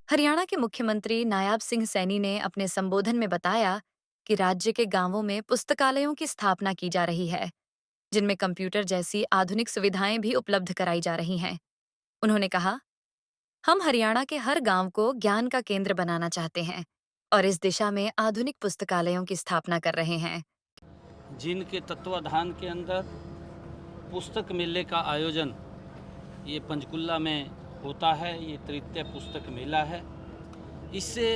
हरियाणा के मुख्यमंत्री नायाब सिंह सैनी ने अपने संबोधन में बताया कि राज्य के गांवों में पुस्तकालयों की स्थापना की जा रही है, जिनमें कंप्यूटर जैसी आधुनिक सुविधाएं भी उपलब्ध कराई जा रही हैं। उन्होंने कहा, हम हरियाणा के हर गांव को ज्ञान का केंद्र बनाना चाहते हैं और इस दिशा में आधुनिक पुस्तकालयों की स्थापना कर रहे हैं। जिनके तत्वाधान के अंदर पुस्तक मेले का आयोजन ये पंचकुला में होता है। ये तृतीय पुस्तक मेला है। इससे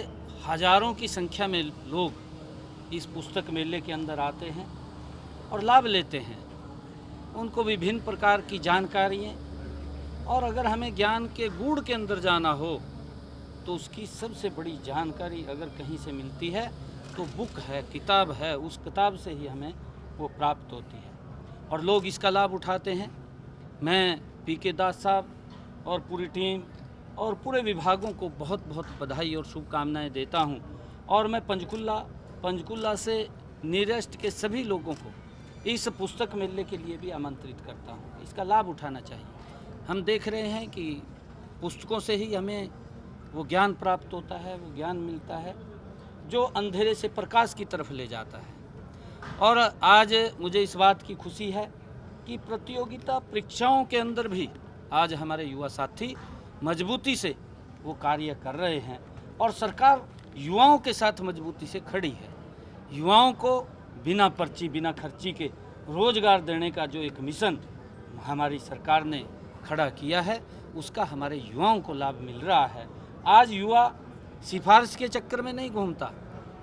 हजारों की संख्या में लोग इस पुस्तक मेले के अंदर आते हैं और लाभ लेते हैं। उनको विभिन्न प्रकार की जानकारियाँ, और अगर हमें ज्ञान के गूढ़ के अंदर जाना हो तो उसकी सबसे बड़ी जानकारी अगर कहीं से मिलती है तो बुक है, किताब है। उस किताब से ही हमें वो प्राप्त होती है और लोग इसका लाभ उठाते हैं। मैं पीके दास साहब और पूरी टीम और पूरे विभागों को बहुत बहुत बधाई और शुभकामनाएं देता हूं। और मैं पंचकुला से नियरेस्ट के सभी लोगों को इस पुस्तक मेले के लिए भी आमंत्रित करता हूं। इसका लाभ उठाना चाहिए। हम देख रहे हैं कि पुस्तकों से ही हमें वो ज्ञान प्राप्त होता है, वो ज्ञान मिलता है जो अंधेरे से प्रकाश की तरफ ले जाता है। और आज मुझे इस बात की खुशी है कि प्रतियोगिता परीक्षाओं के अंदर भी आज हमारे युवा साथी मजबूती से वो कार्य कर रहे हैं और सरकार युवाओं के साथ मजबूती से खड़ी है। युवाओं को बिना पर्ची, बिना खर्ची के रोजगार देने का जो एक मिशन हमारी सरकार ने खड़ा किया है, उसका हमारे युवाओं को लाभ मिल रहा है। आज युवा सिफारिश के चक्कर में नहीं घूमता,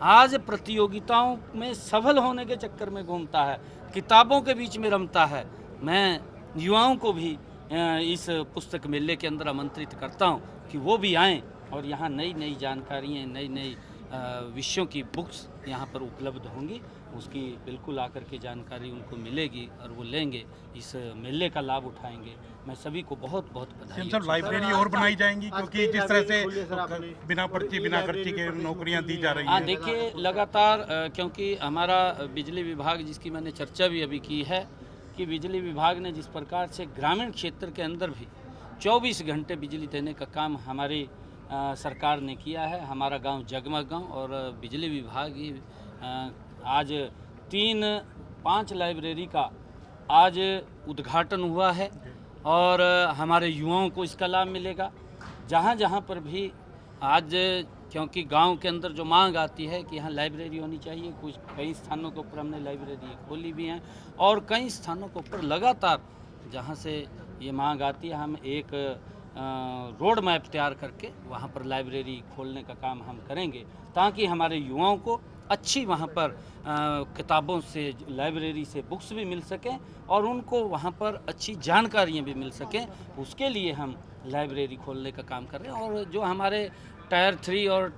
आज प्रतियोगिताओं में सफल होने के चक्कर में घूमता है, किताबों के बीच में रमता है। मैं युवाओं को भी इस पुस्तक मेले के अंदर आमंत्रित करता हूं कि वो भी आएं और यहाँ नई नई जानकारियाँ, नई नई विषयों की बुक्स यहाँ पर उपलब्ध होंगी। उसकी बिल्कुल आकर के जानकारी उनको मिलेगी और वो लेंगे, इस मेले का लाभ उठाएंगे। मैं सभी को बहुत बहुत बधाई। सर, लाइब्रेरी और बनाई जाएंगी क्योंकि जिस तरह से बिना पर्ची, बिना खर्ची के नौकरियां दी जा रही हैं। हाँ, देखिए लगातार क्योंकि हमारा बिजली विभाग, जिसकी मैंने चर्चा भी अभी की है कि बिजली विभाग ने जिस प्रकार से ग्रामीण क्षेत्र के अंदर भी 24 घंटे बिजली देने का काम हमारी सरकार ने किया है। हमारा गांव जगमग गांव, और बिजली विभाग ही आज 3-5 लाइब्रेरी का आज उद्घाटन हुआ है और हमारे युवाओं को इसका लाभ मिलेगा। जहाँ जहाँ पर भी आज, क्योंकि गांव के अंदर जो मांग आती है कि यहाँ लाइब्रेरी होनी चाहिए, कुछ कई स्थानों के ऊपर हमने लाइब्रेरी खोली भी हैं और कई स्थानों के ऊपर लगातार जहाँ से ये मांग आती है, हम एक रोड मैप तैयार करके वहाँ पर लाइब्रेरी खोलने का काम हम करेंगे ताकि हमारे युवाओं को अच्छी वहाँ पर किताबों से, लाइब्रेरी से बुक्स भी मिल सकें और उनको वहाँ पर अच्छी जानकारियाँ भी मिल सकें। उसके लिए हम लाइब्रेरी खोलने का काम कर रहे हैं। और जो हमारे टायर 3 और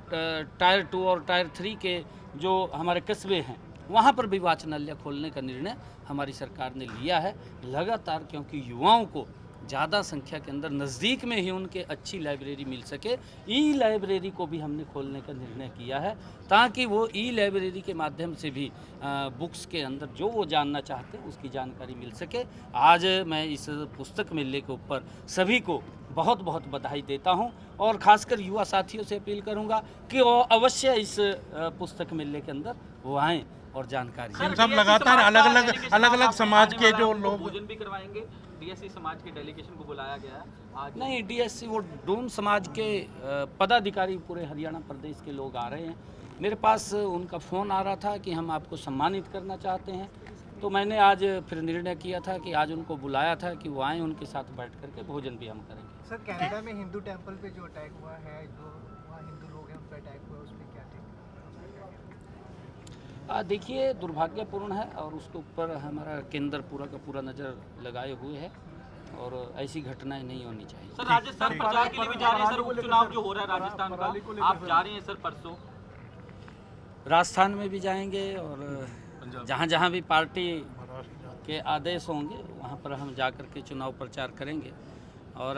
टायर 2 और टायर 3 के जो हमारे कस्बे हैं, वहाँ पर भी वाचनालय खोलने का निर्णय हमारी सरकार ने लिया है लगातार, क्योंकि युवाओं को ज़्यादा संख्या के अंदर नज़दीक में ही उनके अच्छी लाइब्रेरी मिल सके। ई लाइब्रेरी को भी हमने खोलने का निर्णय किया है ताकि वो ई लाइब्रेरी के माध्यम से भी बुक्स के अंदर जो वो जानना चाहते हैं उसकी जानकारी मिल सके। आज मैं इस पुस्तक मेले के ऊपर सभी को बहुत बहुत बधाई देता हूं और ख़ासकर युवा साथियों से अपील करूंगा कि वो अवश्य इस पुस्तक मेले के अंदर वो आएँ और जानकारी। सब लगातार अलग अलग समाज के जो लोग भोजन भी करवाएंगे। डीएससी समाज के डेलीगेशन को बुलाया गया है आज। नहीं, डीएससी वो डूम समाज के पदाधिकारी पूरे हरियाणा प्रदेश के लोग आ रहे हैं। मेरे पास उनका फ़ोन आ रहा था कि हम आपको सम्मानित करना चाहते हैं, तो मैंने आज फिर निर्णय किया था कि आज उनको बुलाया था कि वो आएँ, उनके साथ बैठ करके भोजन भी हम करेंगे। सर, कनाडा में हिंदू टेम्पल पे जो अटैक हुआ है, जो वहाँ हिंदू लोग हैं उन पर अटैक हुआ, उस पर क्या थे? देखिए, दुर्भाग्यपूर्ण है और उसके ऊपर हमारा केंद्र पूरा का पूरा नज़र लगाए हुए है और ऐसी घटनाएं नहीं होनी चाहिए। सर, राजस्थान प्रचार के लिए भी जा रहे हैं सर, उपचुनाव जो हो रहा है राजस्थान का, आप जा रहे हैं सर परसों? राजस्थान में भी जाएंगे और जहाँ जहाँ भी पार्टी के आदेश होंगे वहाँ पर हम जा कर के चुनाव प्रचार करेंगे। और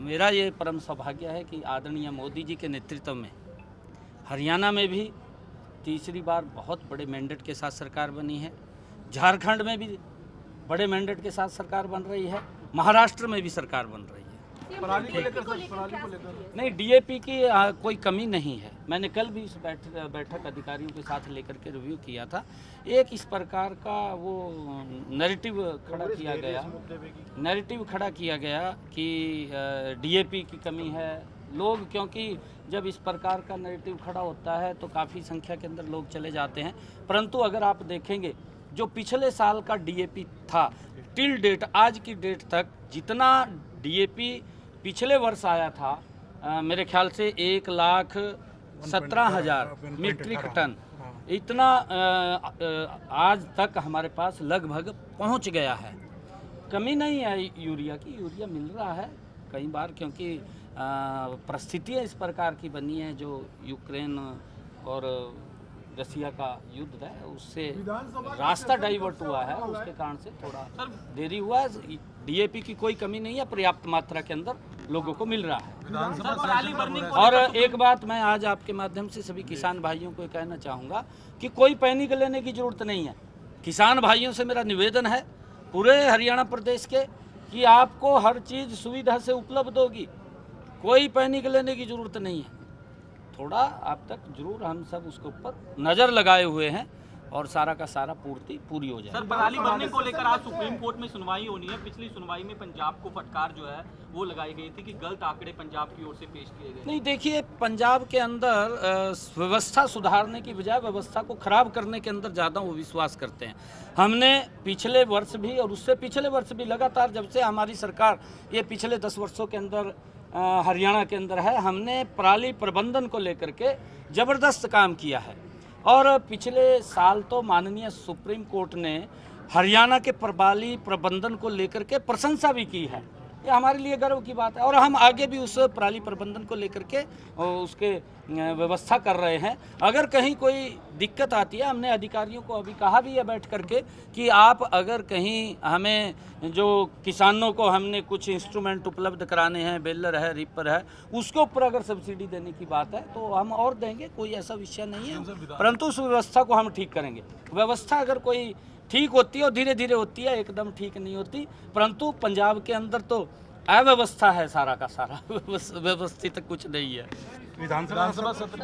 मेरा ये परम सौभाग्य है कि आदरणीय मोदी जी के नेतृत्व में हरियाणा में भी तीसरी बार बहुत बड़े मैंडेट के साथ सरकार बनी है। झारखंड में भी बड़े मैंडेट के साथ सरकार बन रही है, महाराष्ट्र में भी सरकार बन रही है। नहीं, डीएपी की कोई कमी नहीं है। मैंने कल भी इस बैठक अधिकारियों के साथ लेकर के रिव्यू किया था। एक इस प्रकार का वो नैरेटिव खड़ा किया गया कि डीएपी की कमी है। लोग, क्योंकि जब इस प्रकार का नैरेटिव खड़ा होता है तो काफ़ी संख्या के अंदर लोग चले जाते हैं, परंतु अगर आप देखेंगे जो पिछले साल का डीएपी था टिल डेट, आज की डेट तक जितना डीएपी पिछले वर्ष आया था, मेरे ख्याल से 1,17,000 मीट्रिक टन, इतना आज तक हमारे पास लगभग पहुंच गया है। कमी नहीं है यूरिया की, यूरिया मिल रहा है कई बार, क्योंकि परिस्थितियाँ इस प्रकार की बनी है जो यूक्रेन और रसिया का युद्ध है, उससे रास्ता डाइवर्ट हुआ है, उसके कारण से थोड़ा देरी हुआ है। डीएपी की कोई कमी नहीं है, पर्याप्त मात्रा के अंदर लोगों को मिल रहा है। और एक बात मैं आज आपके माध्यम से सभी किसान भाइयों को कहना चाहूँगा कि कोई पैनिक लेने की ज़रूरत नहीं है। किसान भाइयों से मेरा निवेदन है पूरे हरियाणा प्रदेश के कि आपको हर चीज़ सुविधा से उपलब्ध होगी, कोई पैनिक लेने की ज़रूरत नहीं है। थोड़ा आप तक जरूर हम सब उसके ऊपर नज़र लगाए हुए हैं और सारा का सारा पूरी हो जाए। सर, पराली बर्निंग को लेकर आज सुप्रीम कोर्ट में सुनवाई होनी है। पिछली सुनवाई में पंजाब को फटकार जो है वो लगाई गई थी कि गलत आंकड़े पंजाब की ओर से पेश किए गए। नहीं, देखिए, पंजाब के अंदर व्यवस्था सुधारने की बजाय व्यवस्था को खराब करने के अंदर ज़्यादा वो विश्वास करते हैं। हमने पिछले वर्ष भी और उससे पिछले वर्ष भी लगातार, जब से हमारी सरकार ये पिछले 10 वर्षों के अंदर हरियाणा के अंदर है, हमने पराली प्रबंधन को लेकर के ज़बरदस्त काम किया है। और पिछले साल तो माननीय सुप्रीम कोर्ट ने हरियाणा के पराली प्रबंधन को लेकर के प्रशंसा भी की है। ये हमारे लिए गर्व की बात है और हम आगे भी उस पराली प्रबंधन को लेकर के उसके व्यवस्था कर रहे हैं। अगर कहीं कोई दिक्कत आती है, हमने अधिकारियों को अभी कहा भी है बैठ करके कि आप अगर कहीं हमें जो किसानों को हमने कुछ इंस्ट्रूमेंट उपलब्ध कराने हैं, बेलर है, रिपर है, उसके ऊपर अगर सब्सिडी देने की बात है तो हम और देंगे, कोई ऐसा विषय नहीं है। परंतु उस व्यवस्था को हम ठीक करेंगे। व्यवस्था अगर कोई ठीक होती है और धीरे धीरे होती है, एकदम ठीक नहीं होती। परंतु पंजाब के अंदर तो अव्यवस्था है, सारा का सारा व्यवस्थित कुछ नहीं है। विधानसभा सत्र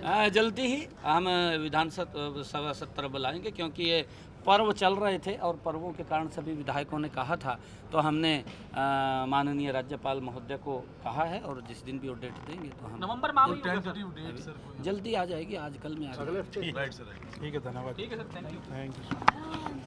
है जल्दी ही हम विधानसभा सत्र बुलाएंगे, क्योंकि ये पर्व चल रहे थे और पर्वों के कारण सभी विधायकों ने कहा था, तो हमने माननीय राज्यपाल महोदय को कहा है और जिस दिन भी वो डेट देंगे तो हम नवंबर माह में जल्दी आ जाएगी, आज कल में आ जाएगी। ठीक है, धन्यवाद। ठीक है सर, थैंक यू।